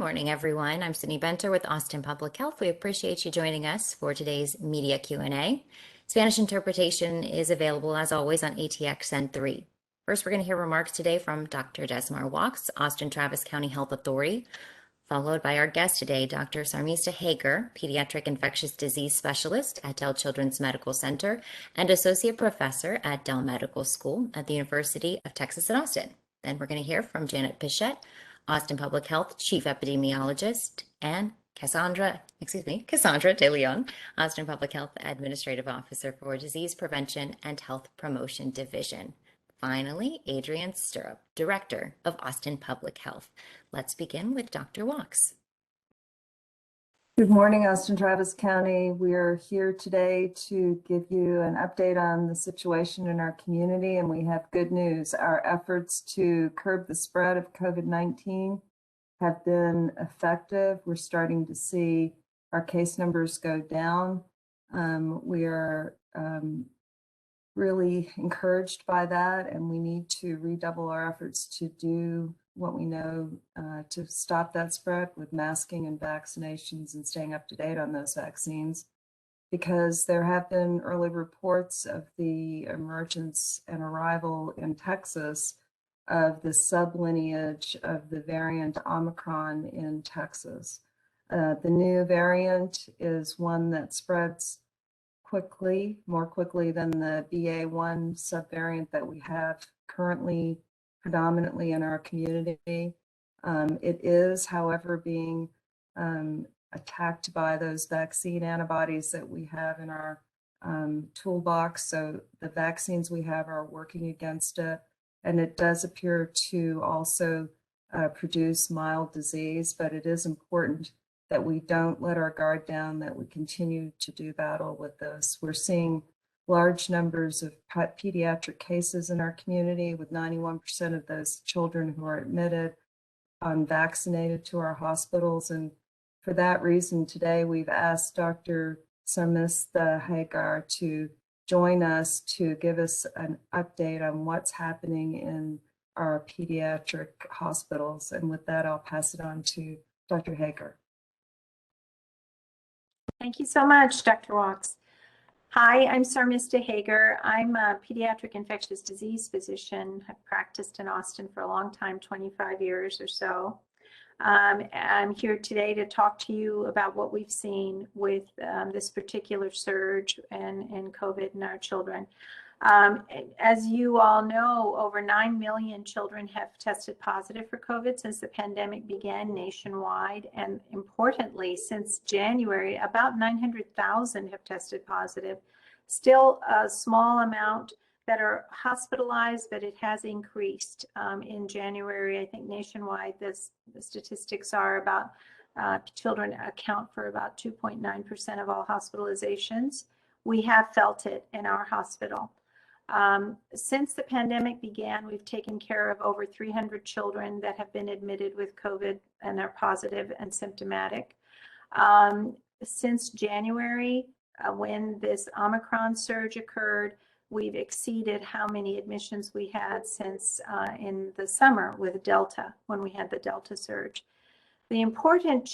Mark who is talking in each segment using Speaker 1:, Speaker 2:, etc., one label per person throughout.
Speaker 1: morning, everyone. I'm Sydney Benter with Austin Public Health. We appreciate you joining us for today's media Q&A. Spanish interpretation is available, as always, on ATXN3. First, we're going to hear remarks today from Dr. Desmar Walks, Austin Travis County Health Authority, followed by our guest today, Dr. Sarmista Hager, Pediatric Infectious Disease Specialist at Dell Children's Medical Center and Associate Professor at Dell Medical School at the University of Texas at Austin. Then we're going to hear from Janet Pichette, Austin Public Health Chief Epidemiologist, and Cassandra De Leon, Austin Public Health Administrative Officer for Disease Prevention and Health Promotion Division. Finally, Adrienne Stirrup, Director of Austin Public Health. Let's begin with Dr. Walks.
Speaker 2: Good morning, Austin Travis County. We are here today to give you an update on the situation in our community, and we have good news. Our efforts to curb the spread of COVID-19 have been effective. We're starting to see our case numbers go down. We are really encouraged by that, and we need to redouble our efforts to do what we know to stop that spread with masking and vaccinations and staying up to date on those vaccines, because there have been early reports of the emergence and arrival in Texas of the sublineage of the variant Omicron in Texas. The new variant is one that spreads quickly, more quickly than the BA1 subvariant that we have currently predominantly in our community. It is, however, being attacked by those vaccine antibodies that we have in our toolbox. So the vaccines we have are working against it, and it does appear to also produce mild disease, but it is important that we don't let our guard down, that we continue to do battle with this. We're seeing large numbers of pediatric cases in our community, with 91% of those children who are admitted unvaccinated to our hospitals. And for that reason, today we've asked Dr. Sarmista Hager to join us to give us an update on what's happening in our pediatric hospitals. And with that, I'll pass it on to Dr. Hager.
Speaker 3: Thank you so much, Dr. Walks. Hi, I'm Sarmista Hager. I'm a pediatric infectious disease physician. I've practiced in Austin for a long time, 25 years or so. I'm here today to talk to you about what we've seen with this particular surge in COVID in our children. As you all know, over 9 million children have tested positive for COVID since the pandemic began nationwide. And importantly, since January, about 900,000 have tested positive. Still a small amount that are hospitalized, but it has increased. In January, I think nationwide, the statistics are about children account for about 2.9% of all hospitalizations. We have felt it in our hospital. Since the pandemic began, we've taken care of over 300 children that have been admitted with COVID and are positive and symptomatic. Since January, when this Omicron surge occurred, we've exceeded how many admissions we had since in the summer with Delta, when we had the Delta surge. The important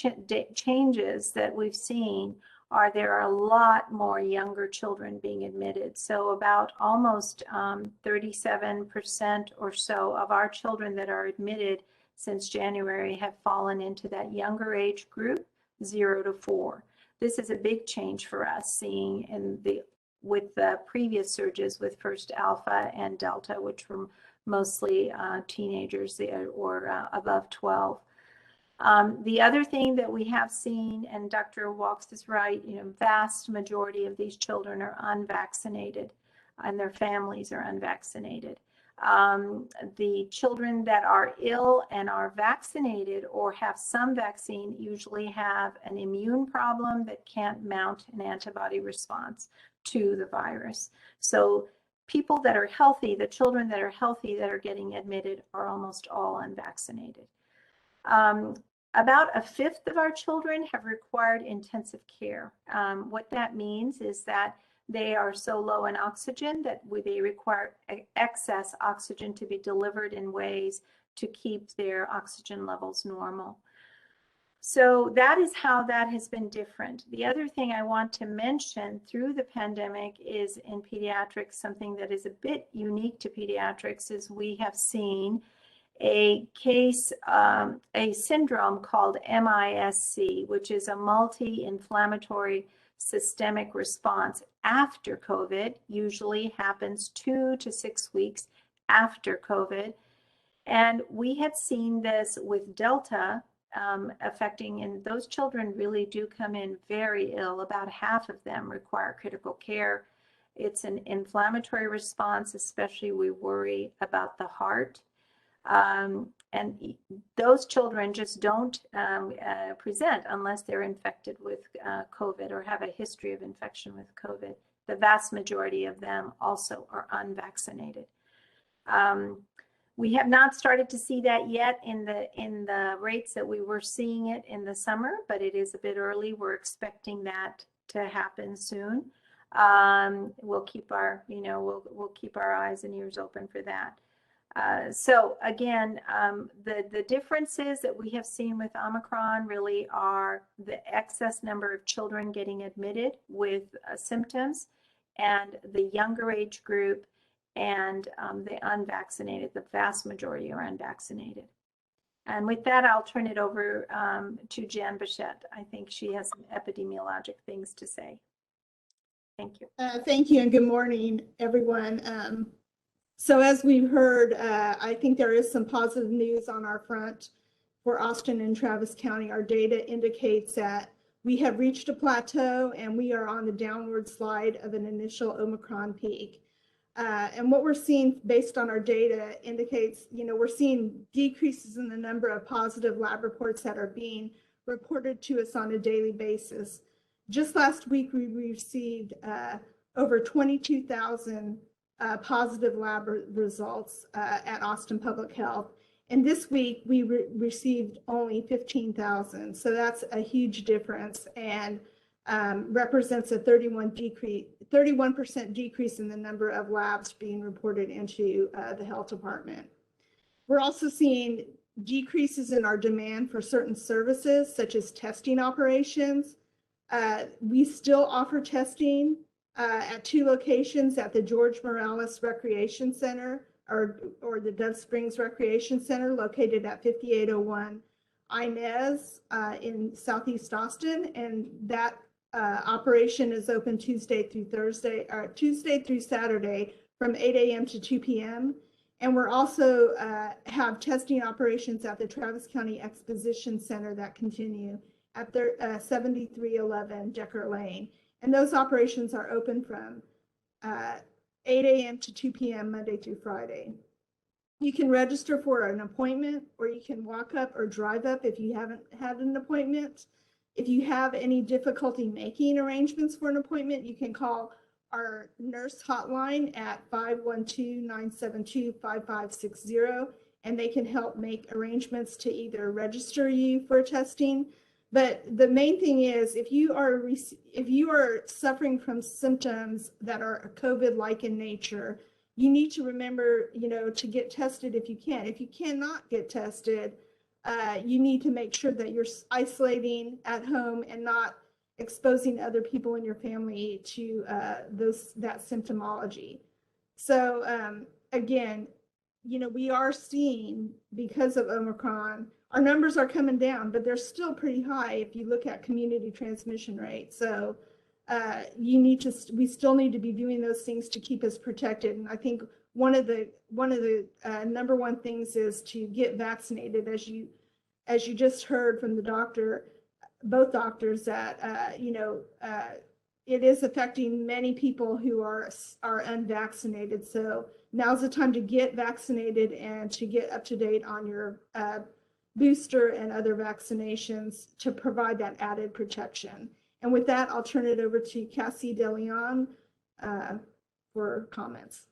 Speaker 3: changes that we've seen are there are a lot more younger children being admitted. So about almost 37% or so of our children that are admitted since January have fallen into that younger age group, 0 to 4. This is a big change for us, seeing with the previous surges with first Alpha and Delta, which were mostly teenagers or above 12. The other thing that we have seen, and Dr. Walks is right, vast majority of these children are unvaccinated and their families are unvaccinated. The children that are ill and are vaccinated or have some vaccine usually have an immune problem that can't mount an antibody response to the virus. So people that are healthy, the children that are healthy that are getting admitted are almost all unvaccinated. About a fifth of our children have required intensive care. What that means is that they are so low in oxygen that they require excess oxygen to be delivered in ways to keep their oxygen levels normal. So that is how that has been different. The other thing I want to mention through the pandemic is in pediatrics, something that is a bit unique to pediatrics is we have seen a case, a syndrome called MIS-C, which is a multi-inflammatory systemic response after COVID, usually happens 2 to 6 weeks after COVID. And we had seen this with Delta affecting, and those children really do come in very ill. About half of them require critical care. It's an inflammatory response, especially we worry about the heart. And those children just don't present unless they're infected with COVID or have a history of infection with COVID. The vast majority of them also are unvaccinated. We have not started to see that yet in the rates that we were seeing it in the summer, but it is a bit early. We're expecting that to happen soon. We'll keep our, we'll keep our eyes and ears open for that. So again, the differences that we have seen with Omicron really are the excess number of children getting admitted with symptoms, and the younger age group, and the unvaccinated. The vast majority are unvaccinated. And with that, I'll turn it over to Jan Bichette. I think she has some epidemiologic things to say. Thank you.
Speaker 4: Thank you, and good morning, everyone. So as we've heard, I think there is some positive news on our front for Austin and Travis County. Our data indicates that we have reached a plateau and we are on the downward slide of an initial Omicron peak. And what we're seeing based on our data indicates, we're seeing decreases in the number of positive lab reports that are being reported to us on a daily basis. Just last week, we received over 22,000 positive lab results at Austin Public Health. And this week, we received only 15,000. So that's a huge difference, and represents a 31% decrease in the number of labs being reported into the health department. We're also seeing decreases in our demand for certain services, such as testing operations. We still offer testing at 2 locations, at the George Morales Recreation Center or the Dove Springs Recreation Center, located at 5801 Inez in Southeast Austin, and that operation is open Tuesday through Saturday from 8 a.m. to 2 p.m. And we're also have testing operations at the Travis County Exposition Center that continue at 7311 Decker Lane. And those operations are open from 8 a.m. to 2 p.m. Monday through Friday. You can register for an appointment, or you can walk up or drive up if you haven't had an appointment. If you have any difficulty making arrangements for an appointment, you can call our nurse hotline at 512-972-5560, and they can help make arrangements to either register you for testing. But the main thing is, if you are suffering from symptoms that are COVID-like in nature, you need to remember, to get tested if you can. If you cannot get tested, you need to make sure that you're isolating at home and not exposing other people in your family to that symptomology. So again, we are seeing, because of Omicron, our numbers are coming down, but they're still pretty high if you look at community transmission rate. So we still need to be doing those things to keep us protected. And I think one of the number one things is to get vaccinated. As you just heard from the doctor, both doctors, that it is affecting many people who are unvaccinated. So now's the time to get vaccinated and to get up to date on your booster and other vaccinations to provide that added protection. And with that, I'll turn it over to Cassie DeLeon for comments.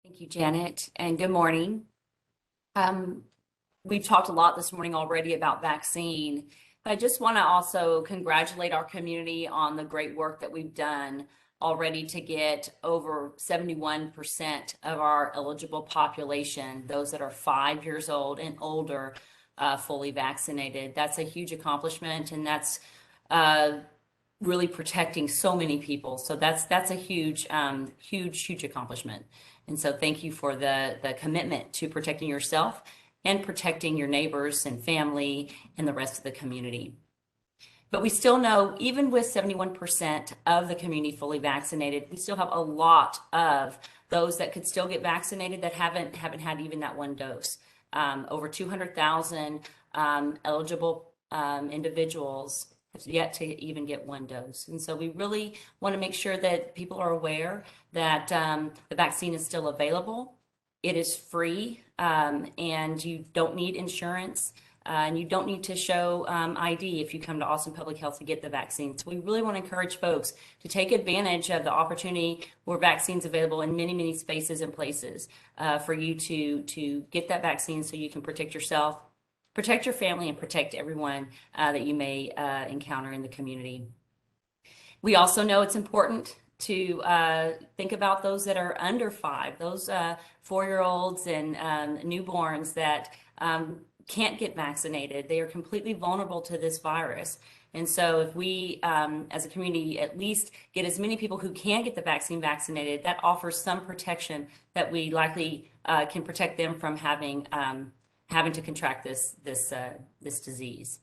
Speaker 5: Thank you, Janet, and good morning. We've talked a lot this morning already about vaccine, but I just want to also congratulate our community on the great work that we've done already to get over 71% of our eligible population, those that are 5 years old and older, fully vaccinated. That's a huge accomplishment, and that's really protecting so many people. So that's a huge, huge accomplishment. And so thank you for the commitment to protecting yourself and protecting your neighbors and family and the rest of the community. But we still know, even with 71% of the community fully vaccinated, we still have a lot of those that could still get vaccinated that haven't had even that one dose. Over 200,000 eligible individuals have yet to even get one dose. And so we really want to make sure that people are aware that the vaccine is still available. It is free, and you don't need insurance. And you don't need to show ID if you come to Austin Public Health to get the vaccine. So we really want to encourage folks to take advantage of the opportunity where vaccines available in many, many spaces and places for you to get that vaccine so you can protect yourself, protect your family, and protect everyone that you may encounter in the community. We also know it's important to think about those that are under 5, those 4-year-olds and newborns that can't get vaccinated. They are completely vulnerable to this virus. And so if we, as a community, at least get as many people who can get the vaccine vaccinated, that offers some protection that we likely can protect them from having to contract this disease.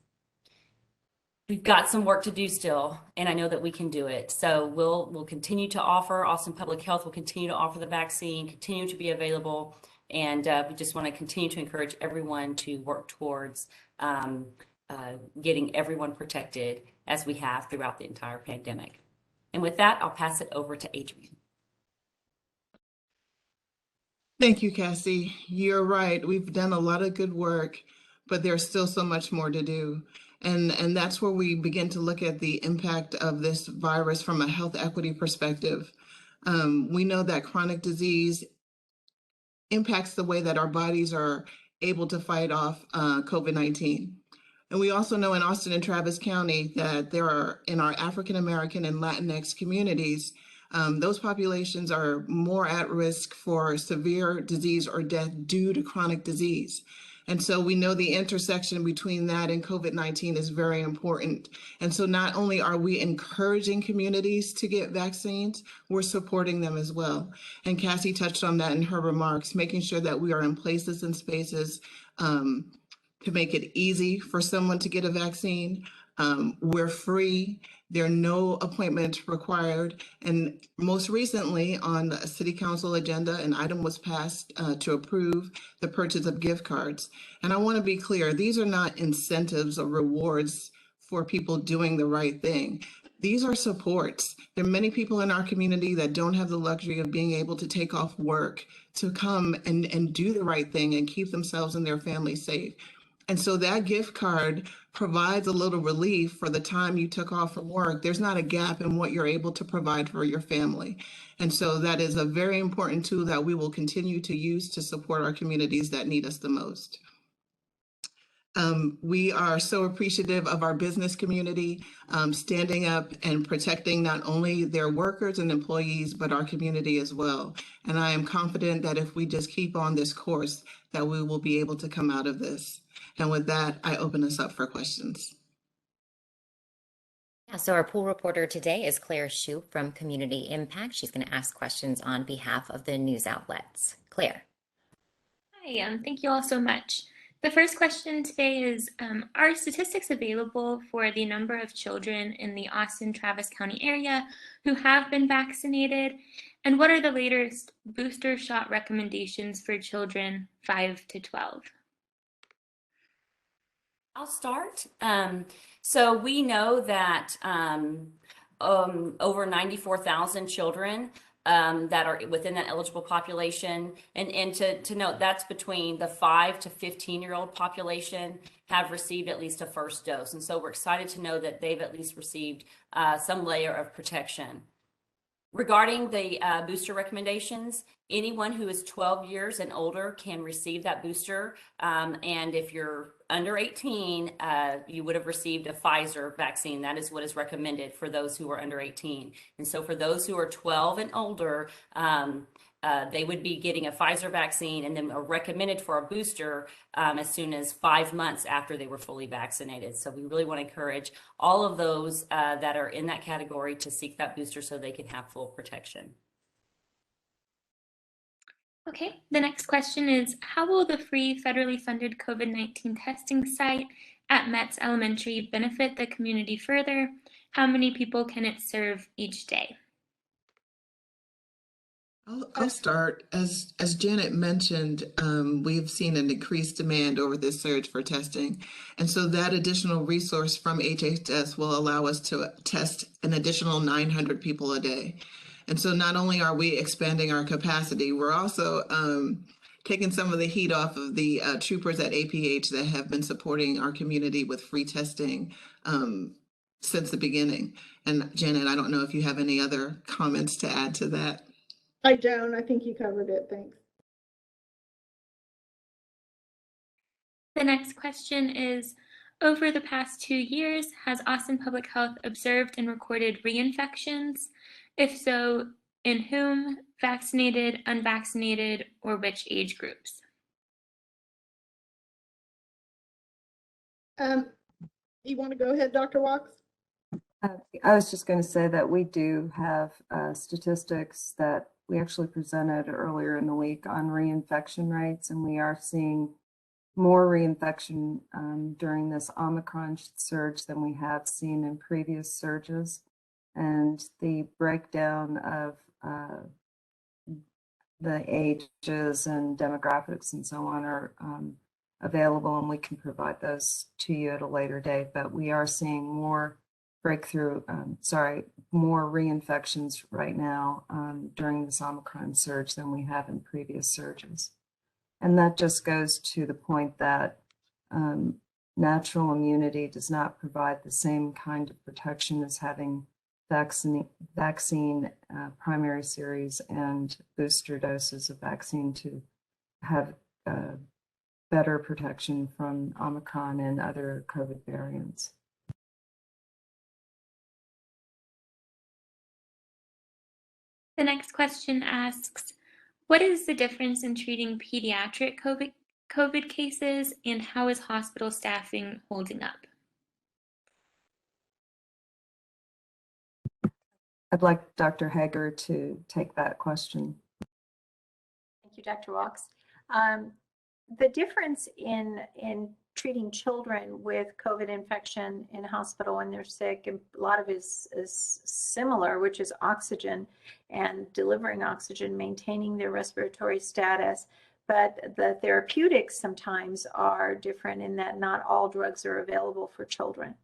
Speaker 5: We've got some work to do still, and I know that we can do it. So we'll continue to offer, Austin Public Health will continue to offer the vaccine, continue to be available. And we just want to continue to encourage everyone to work towards getting everyone protected as we have throughout the entire pandemic. And with that, I'll pass it over to Adrienne.
Speaker 6: Thank you, Cassie. You're right. We've done a lot of good work, but there's still so much more to do. And that's where we begin to look at the impact of this virus from a health equity perspective. We know that chronic disease impacts the way that our bodies are able to fight off COVID-19. And we also know in Austin and Travis County that there are, in our African American and Latinx communities, those populations are more at risk for severe disease or death due to chronic disease. And so we know the intersection between that and COVID-19 is very important. And so not only are we encouraging communities to get vaccines, we're supporting them as well. And Cassie touched on that in her remarks, making sure that we are in places and spaces to make it easy for someone to get a vaccine. We're free. There are no appointments required. And most recently on the City Council agenda, an item was passed to approve the purchase of gift cards. And I want to be clear, these are not incentives or rewards for people doing the right thing. These are supports. There are many people in our community that don't have the luxury of being able to take off work to come and do the right thing and keep themselves and their families safe. And so that gift card provides a little relief for the time you took off from work. There's not a gap in what you're able to provide for your family. And so that is a very important tool that we will continue to use to support our communities that need us the most. We are so appreciative of our business community standing up and protecting not only their workers and employees, but our community as well. And I am confident that if we just keep on this course, that we will be able to come out of this. And with that, I open us up for questions.
Speaker 1: Yeah, so our pool reporter today is Claire Shoup from Community Impact. She's going to ask questions on behalf of the news outlets. Claire.
Speaker 7: Hi, thank you all so much. The first question today is, are statistics available for the number of children in the Austin-Travis County area who have been vaccinated? And what are the latest booster shot recommendations for children 5 to 12?
Speaker 5: I'll start. So we know that over 94,000 children that are within that eligible population. And to note, that's between the 5 to 15-year-old population have received at least a first dose. And so we're excited to know that they've at least received some layer of protection. Regarding the booster recommendations, anyone who is 12 years and older can receive that booster. And if you're under 18, you would have received a Pfizer vaccine. That is what is recommended for those who are under 18. And so for those who are 12 and older, they would be getting a Pfizer vaccine and then are recommended for a booster as soon as 5 months after they were fully vaccinated. So we really want to encourage all of those that are in that category to seek that booster so they can have full protection.
Speaker 7: Okay, the next question is, how will the free federally funded COVID-19 testing site at Metz Elementary benefit the community further? How many people can it serve each day?
Speaker 6: I'll start. As Janet mentioned, we've seen an increased demand over this surge for testing. And so that additional resource from HHS will allow us to test an additional 900 people a day. And so not only are we expanding our capacity, we're also taking some of the heat off of the troopers at APH that have been supporting our community with free testing since the beginning. And Janet, I don't know if you have any other comments to add to that.
Speaker 4: I don't. I think you covered it. Thanks.
Speaker 7: The next question is, over the past 2 years, has Austin Public Health observed and recorded reinfections? If so, in whom, vaccinated, unvaccinated, or which age groups?
Speaker 4: You want to go ahead, Dr. Walks?
Speaker 2: I was just going to say that we do have statistics that we actually presented earlier in the week on reinfection rates, and we are seeing more reinfection during this Omicron surge than we have seen in previous surges. And the breakdown of the ages and demographics and so on are available, and we can provide those to you at a later date. But we are seeing more more reinfections right now during this Omicron surge than we have in previous surges. And that just goes to the point that natural immunity does not provide the same kind of protection as having vaccine primary series and booster doses of vaccine to have better protection from Omicron and other COVID variants.
Speaker 7: The next question asks, what is the difference in treating pediatric COVID cases, and how is hospital staffing holding up?
Speaker 2: I'd like Dr. Hager to take that question.
Speaker 3: Thank you, Dr. Walks. The difference in treating children with COVID infection in hospital when they're sick, and a lot of it is similar, which is oxygen and delivering oxygen, maintaining their respiratory status. But the therapeutics sometimes are different in that not all drugs are available for children.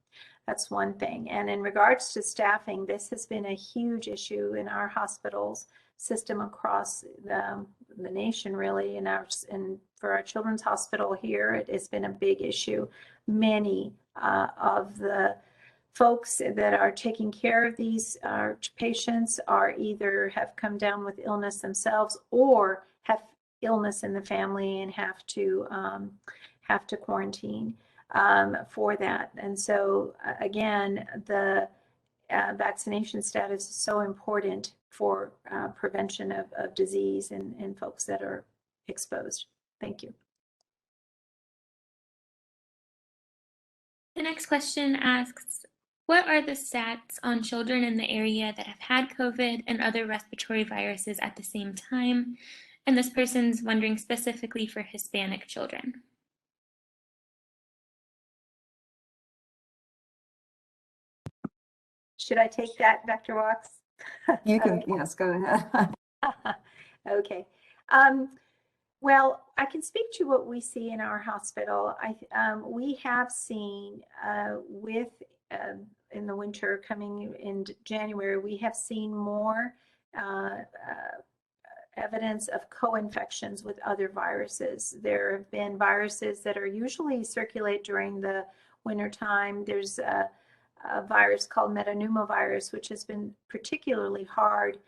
Speaker 3: That's one thing. And in regards to staffing, this has been a huge issue in our hospitals system across the nation, really. And for our children's hospital here, it has been a big issue. Many of the folks that are taking care of these patients are either have come down with illness themselves or have illness in the family and have to quarantine for that. And so again, the vaccination status is so important for prevention of disease in folks that are exposed. Thank you.
Speaker 7: The next question asks, what are the stats on children in the area that have had COVID and other respiratory viruses at the same time? And this person's wondering specifically for Hispanic children.
Speaker 3: Should I take that, Dr. Walks?
Speaker 2: You can, yes, go ahead.
Speaker 3: Okay. Well, I can speak to what we see in our hospital. We have seen in the winter coming in January, we have seen more evidence of co-infections with other viruses. There have been viruses that are usually circulate during the winter time. There's a virus called metapneumovirus, which has been particularly hard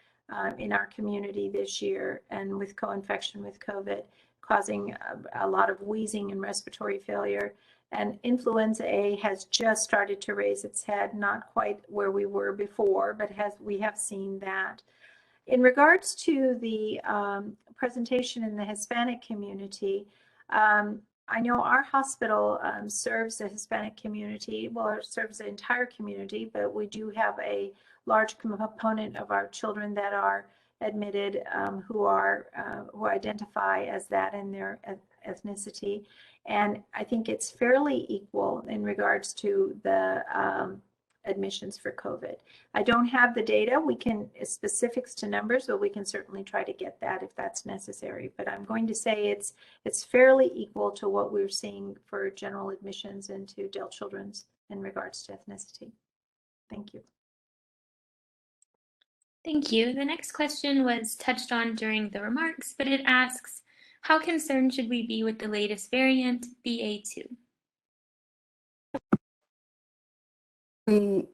Speaker 3: in our community this year, and with co-infection with COVID, causing a lot of wheezing and respiratory failure. And influenza A has just started to raise its head, not quite where we were before, but we have seen that. In regards to the presentation in the Hispanic community, I know our hospital serves the Hispanic community, well, it serves the entire community, but we do have a large component of our children that are admitted who identify as that in their ethnicity. And I think it's fairly equal in regards to the admissions for COVID. I don't have the data. We can specifics to numbers, but we can certainly try to get that if that's necessary. But I'm going to say it's fairly equal to what we're seeing for general admissions into adult children's in regards to ethnicity. Thank you.
Speaker 7: Thank you. The next question was touched on during the remarks, but it asks, how concerned should we be with the latest variant, BA2?
Speaker 2: We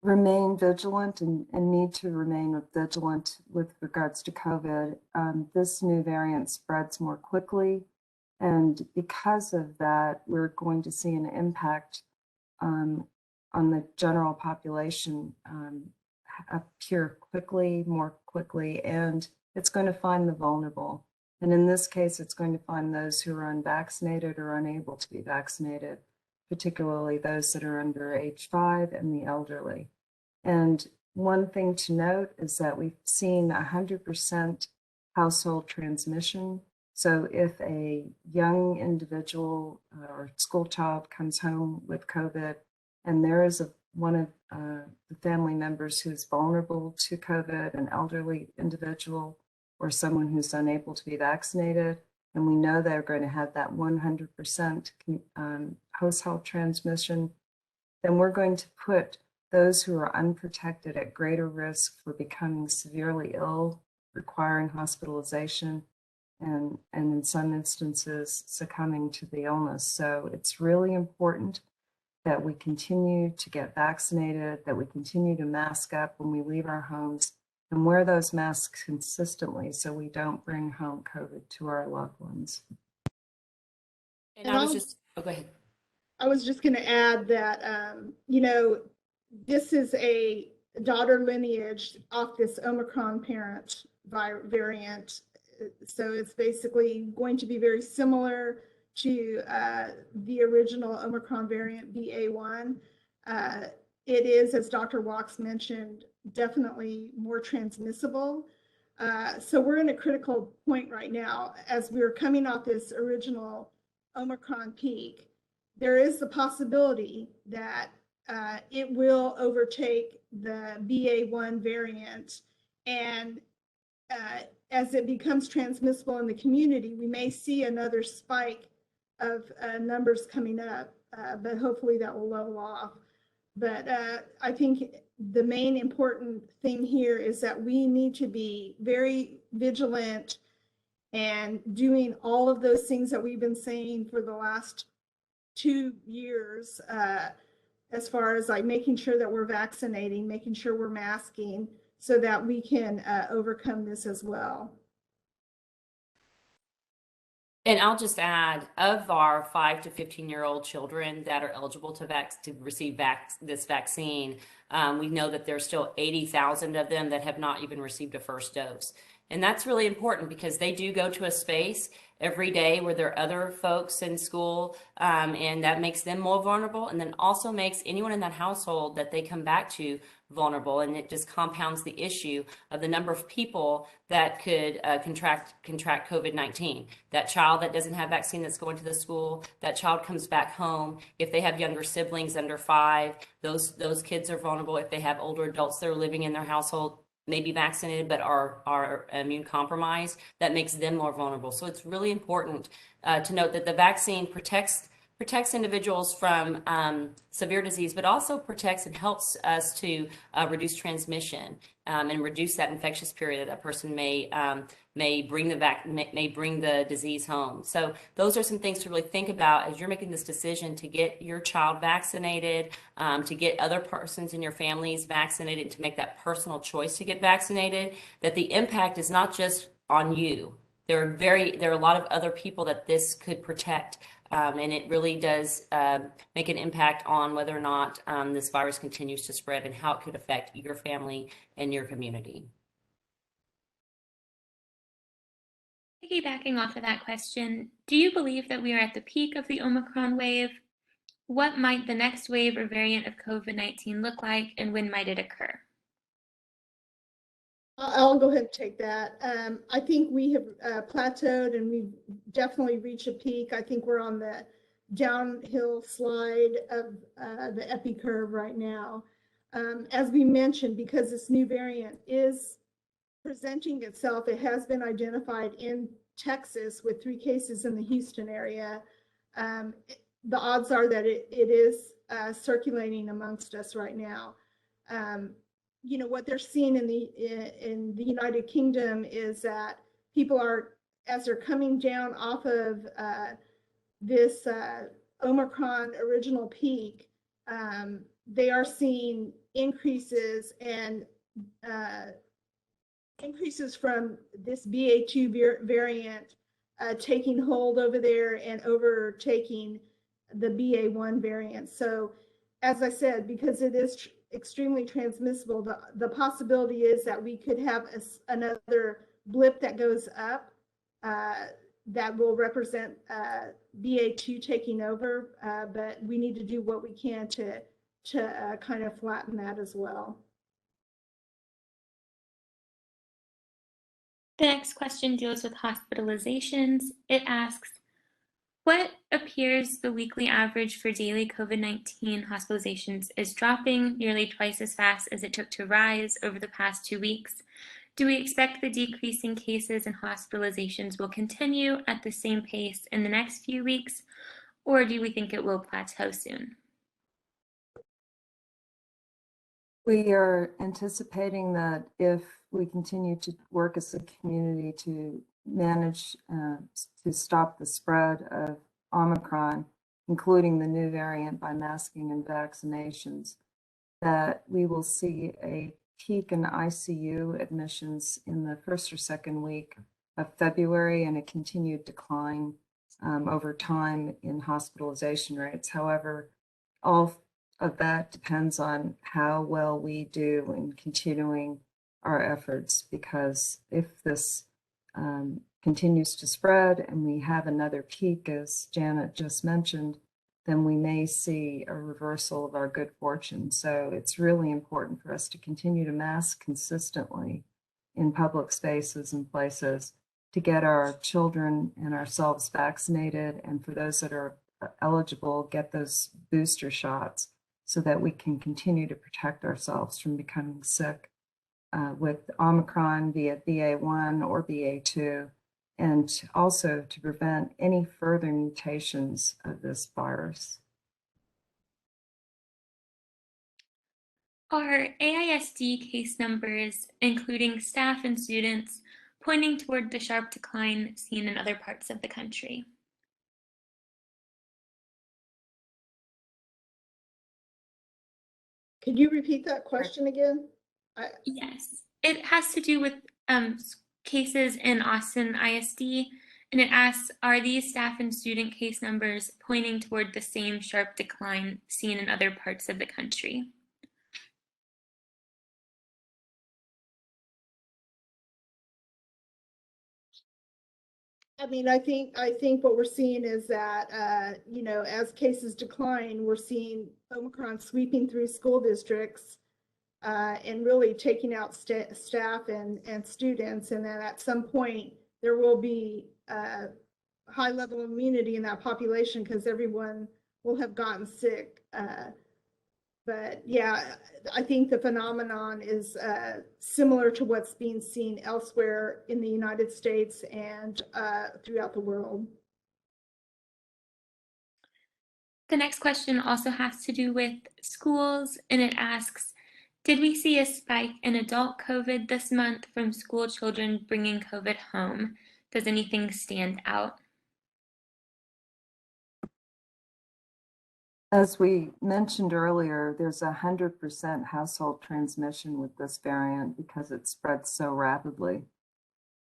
Speaker 2: remain vigilant and need to remain vigilant with regards to COVID. This new variant spreads more quickly, and because of that, we're going to see an impact on the general population appear more quickly, and it's going to find the vulnerable. And in this case, it's going to find those who are unvaccinated or unable to be vaccinated, particularly those that are under age 5 and the elderly. And one thing to note is that we've seen 100% household transmission. So if a young individual or school child comes home with COVID and there is one of the family members who's vulnerable to COVID, an elderly individual or someone who's unable to be vaccinated, and we know they're going to have that 100% household transmission, then we're going to put those who are unprotected at greater risk for becoming severely ill, requiring hospitalization, and in some instances succumbing to the illness. So it's really important that we continue to get vaccinated, that we continue to mask up when we leave our homes, and wear those masks consistently so we don't bring home COVID to our loved ones.
Speaker 5: And I was just, oh, go ahead.
Speaker 4: I was just going to add that, you know, this is a daughter lineage off this Omicron parent variant. So it's basically going to be very similar to the original Omicron variant BA1. It is, as Dr. Walks mentioned, definitely more transmissible. So we're in a critical point right now as we're coming off this original Omicron peak. There is the possibility that it will overtake the BA1 variant, and as it becomes transmissible in the community, we may see another spike of numbers coming up, but hopefully that will level off. But I think the main important thing here is that we need to be very vigilant and doing all of those things that we've been saying for the last 2 years, as far as like making sure that we're vaccinating, making sure we're masking, so that we can overcome this as well.
Speaker 5: And I'll just add, of our 5 to 15-year-old children that are eligible to receive this vaccine, we know that there's still 80,000 of them that have not even received a first dose. And that's really important because they do go to a space every day where there are other folks in school, and that makes them more vulnerable, and then also makes anyone in that household that they come back to vulnerable, and it just compounds the issue of the number of people that could contract COVID-19. That child that doesn't have vaccine that's going to the school, that child comes back home. If they have younger siblings under 5, those kids are vulnerable. If they have older adults that are living in their household, maybe vaccinated but are immune compromised, that makes them more vulnerable. So it's really important to note that the vaccine protects protects individuals from severe disease, but also protects and helps us to reduce transmission and reduce that infectious period that a person may bring the disease home. So those are some things to really think about as you're making this decision to get your child vaccinated, to get other persons in your families vaccinated, to make that personal choice to get vaccinated, that the impact is not just on you. There are a lot of other people that this could protect. And it really does make an impact on whether or not this virus continues to spread and how it could affect your family and your community.
Speaker 7: Piggybacking off of that question, do you believe that we are at the peak of the Omicron wave? What might the next wave or variant of COVID-19 look like, and when might it occur?
Speaker 4: I'll go ahead and take that. I think we have plateaued and we've definitely reached a peak. I think we're on the downhill slide of the epi curve right now. As we mentioned, because this new variant is presenting itself, it has been identified in Texas with 3 cases in the Houston area. The odds are that it is circulating amongst us right now. You know, what they're seeing in the United Kingdom is that people are, as they're coming down off of this Omicron original peak, they are seeing increases from this BA2 variant taking hold over there and overtaking the BA1 variant. So, as I said, because it is extremely transmissible, the possibility is that we could have another blip that goes up that will represent BA2 taking over, but we need to do what we can to kind of flatten that as well.
Speaker 7: The next question deals with hospitalizations. It asks, what appears the weekly average for daily COVID-19 hospitalizations is dropping nearly twice as fast as it took to rise over the past 2 weeks? Do we expect the decrease in cases and hospitalizations will continue at the same pace in the next few weeks, or do we think it will plateau soon?
Speaker 2: We are anticipating that if we continue to work as a community to manage to stop the spread of Omicron, including the new variant by masking and vaccinations, that we will see a peak in ICU admissions in the first or second week of February and a continued decline over time in hospitalization rates. However, all of that depends on how well we do in continuing our efforts, because if this continues to spread and we have another peak, as Janet just mentioned, then we may see a reversal of our good fortune. So it's really important for us to continue to mask consistently in public spaces and places to get our children and ourselves vaccinated, and for those that are eligible, get those booster shots so that we can continue to protect ourselves from becoming sick with Omicron, be it BA1 or BA2, and also to prevent any further mutations of this virus.
Speaker 7: Are AISD case numbers, including staff and students, pointing toward the sharp decline seen in other parts of the country?
Speaker 4: Could you repeat that question again?
Speaker 7: Yes, it has to do with cases in Austin ISD, and it asks, are these staff and student case numbers pointing toward the same sharp decline seen in other parts of the country?
Speaker 4: I mean, I think what we're seeing is that, you know, as cases decline, we're seeing Omicron sweeping through school districts and really taking out staff and students. And then at some point, there will be a high level of immunity in that population because everyone will have gotten sick. But yeah, I think the phenomenon is similar to what's being seen elsewhere in the United States and throughout the world.
Speaker 7: The next question also has to do with schools, and it asks, did we see a spike in adult COVID this month from school children bringing COVID home? Does anything stand out?
Speaker 2: As we mentioned earlier, there's 100% household transmission with this variant because it spreads so rapidly.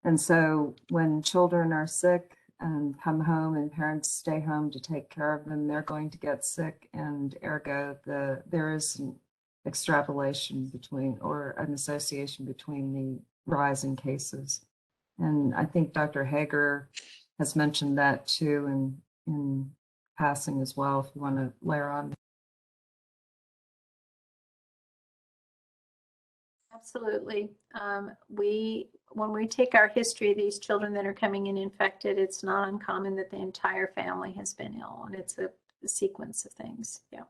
Speaker 2: And so when children are sick and come home and parents stay home to take care of them, they're going to get sick, and ergo there is an extrapolation between, or an association between, the rise in cases. And I think Dr. Hager has mentioned that too in passing as well, if you want to layer on.
Speaker 3: Absolutely. When we take our history of these children that are coming in infected, it's not uncommon that the entire family has been ill, and it's a sequence of things. Yeah.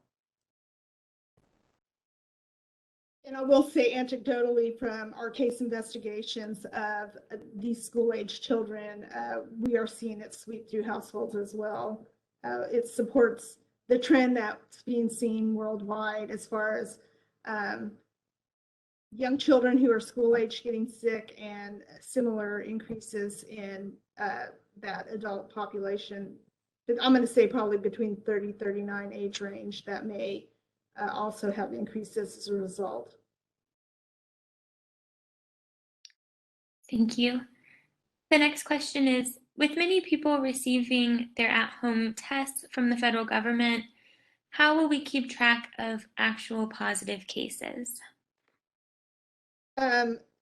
Speaker 4: And I will say anecdotally from our case investigations of these school-age children, we are seeing it sweep through households as well. It supports the trend that's being seen worldwide as far as young children who are school-age getting sick, and similar increases in that adult population. I'm going to say probably between 30-39 age range that may also have increases as a result.
Speaker 7: Thank you. The next question is, with many people receiving their at-home tests from the federal government, how will we keep track of actual positive cases?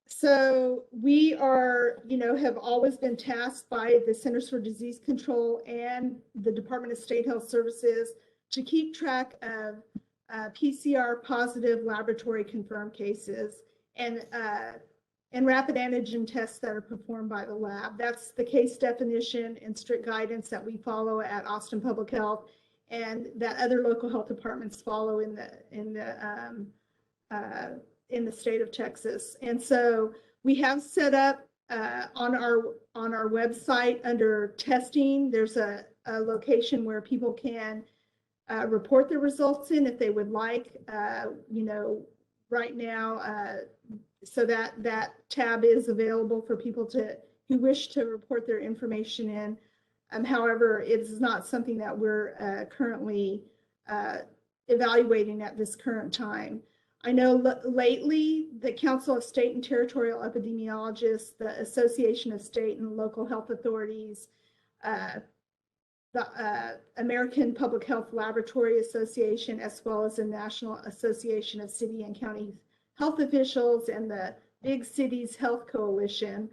Speaker 4: So we are, have always been tasked by the Centers for Disease Control and the Department of State Health Services to keep track of PCR positive laboratory confirmed cases and rapid antigen tests that are performed by the lab. That's the case definition and strict guidance that we follow at Austin Public Health, and that other local health departments follow in the state of Texas. And so we have set up on our website under testing, there's a location where people can report their results in if they would like, right now. So that tab is available for people who wish to report their information in. However, it is not something that we're currently evaluating at this current time. I know lately the Council of State and Territorial Epidemiologists, the Association of State and Local Health Authorities, the American Public Health Laboratory Association, as well as the National Association of City and County Health Officials, and the Big Cities Health Coalition,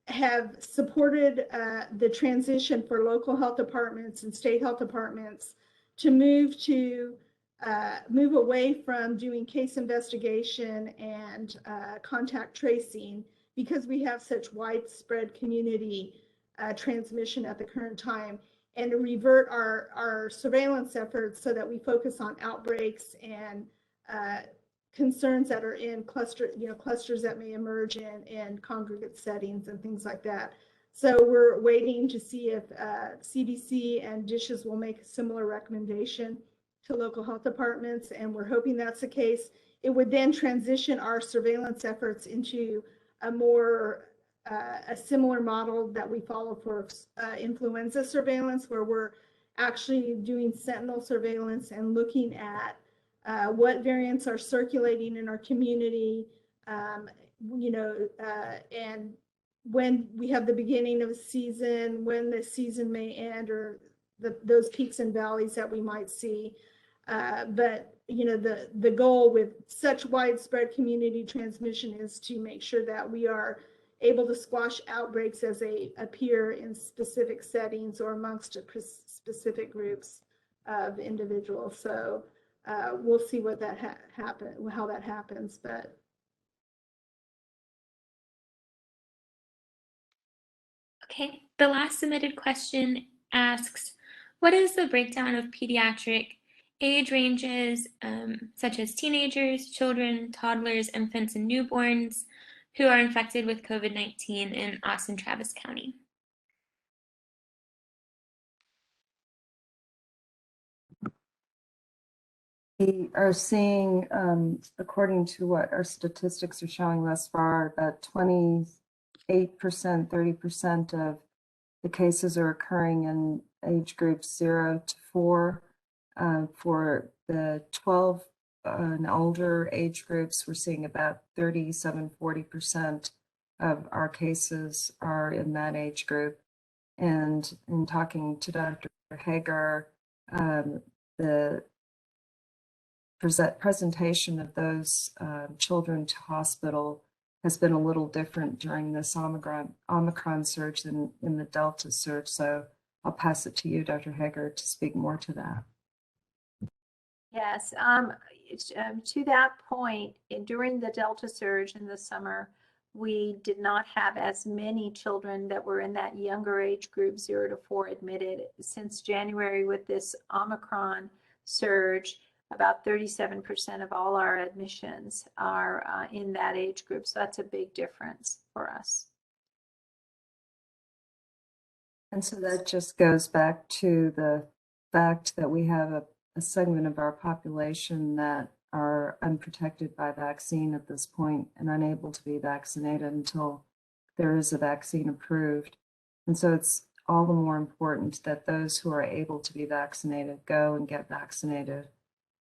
Speaker 4: have supported the transition for local health departments and state health departments to move away from doing case investigation and contact tracing, because we have such widespread community transmission at the current time, and to revert our surveillance efforts so that we focus on outbreaks and concerns that are in clusters that may emerge in congregate settings and things like that. So we're waiting to see if CDC and DSHS will make a similar recommendation to local health departments, and we're hoping that's the case. It would then transition our surveillance efforts into a similar model that we follow for influenza surveillance, where we're actually doing sentinel surveillance and looking at what variants are circulating in our community, and when we have the beginning of a season, when the season may end, or those peaks and valleys that we might see. But the goal with such widespread community transmission is to make sure that we are able to squash outbreaks as they appear in specific settings or amongst specific groups of individuals. So we'll see what how that happens. But
Speaker 7: okay, the last submitted question asks, what is the breakdown of pediatric age ranges, such as teenagers, children, toddlers, infants, and newborns, who are infected with COVID-19 in Austin Travis County?
Speaker 2: We are seeing, according to what our statistics are showing thus far, about 28%, 30% of the cases are occurring in age groups 0 to 4. For the 12 and older age groups, we're seeing about 37, 40% of our cases are in that age group. And in talking to Dr. Hager, the presentation of those children to hospital has been a little different during this Omicron surge than in the Delta surge. So I'll pass it to you, Dr. Hager, to speak more to that.
Speaker 3: Yes, to that point, during the Delta surge in the summer, we did not have as many children that were in that younger age group, 0 to 4, admitted. Since January with this Omicron surge, about 37% of all our admissions are in that age group. So that's a big difference for us.
Speaker 2: And so that just goes back to the fact that we have a segment of our population that are unprotected by vaccine at this point and unable to be vaccinated until there is a vaccine approved. And so it's all the more important that those who are able to be vaccinated go and get vaccinated.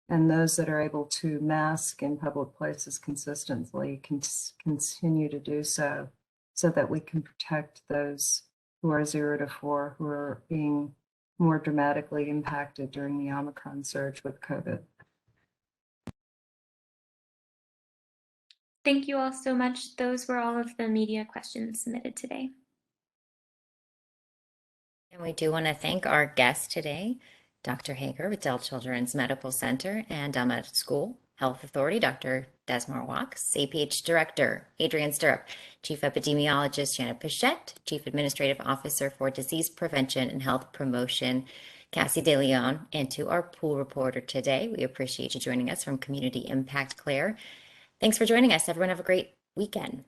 Speaker 2: And those that are able to mask in public places consistently can continue to do so, so that we can protect those who are 0 to 4, who are being more dramatically impacted during the Omicron surge with COVID.
Speaker 7: Thank you all so much. Those were all of the media questions submitted today.
Speaker 1: And we do want to thank our guest today, Dr. Hager with Dell Children's Medical Center and Dell Medical School Health Authority, Dr. Desmar Wachs, APH Director, Adrian Stirrup, Chief Epidemiologist, Janet Pichette, Chief Administrative Officer for Disease Prevention and Health Promotion, Cassie De Leon, and to our pool reporter today. We appreciate you joining us from Community Impact Claire. Thanks for joining us. Everyone have a great weekend.